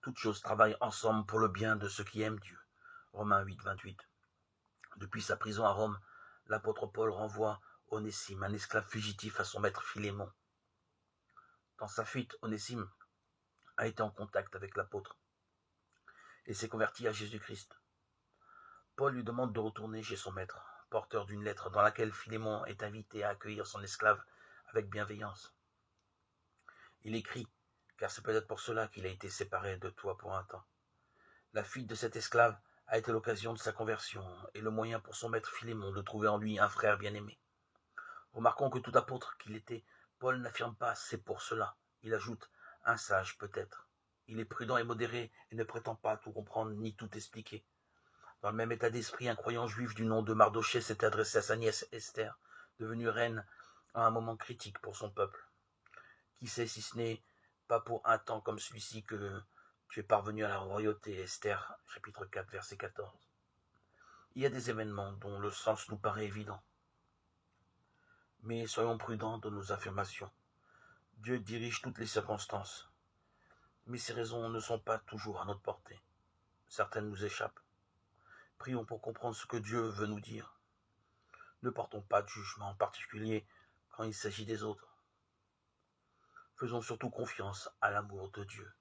Toutes choses travaillent ensemble pour le bien de ceux qui aiment Dieu. Romains 8, 28. Depuis sa prison à Rome, l'apôtre Paul renvoie Onésime, un esclave fugitif, à son maître Philémon. Dans sa fuite, Onésime a été en contact avec l'apôtre et s'est converti à Jésus-Christ. Paul lui demande de retourner chez son maître, porteur d'une lettre dans laquelle Philémon est invité à accueillir son esclave avec bienveillance. Il écrit, car c'est peut-être pour cela qu'il a été séparé de toi pour un temps. La fuite de cet esclave a été l'occasion de sa conversion et le moyen pour son maître Philémon de trouver en lui un frère bien-aimé. Remarquons que tout apôtre qu'il était, Paul n'affirme pas « c'est pour cela ». Il ajoute « un sage peut-être ». Il est prudent et modéré et ne prétend pas tout comprendre ni tout expliquer. Dans le même état d'esprit, un croyant juif du nom de Mardochée s'était adressé à sa nièce Esther, devenue reine à un moment critique pour son peuple. Qui sait si ce n'est pas pour un temps comme celui-ci que tu es parvenu à la royauté, Esther, chapitre 4, verset 14. Il y a des événements dont le sens nous paraît évident. Mais soyons prudents dans nos affirmations. Dieu dirige toutes les circonstances. Mais ces raisons ne sont pas toujours à notre portée. Certaines nous échappent. Prions pour comprendre ce que Dieu veut nous dire. Ne portons pas de jugement, en particulier quand il s'agit des autres. Faisons surtout confiance à l'amour de Dieu.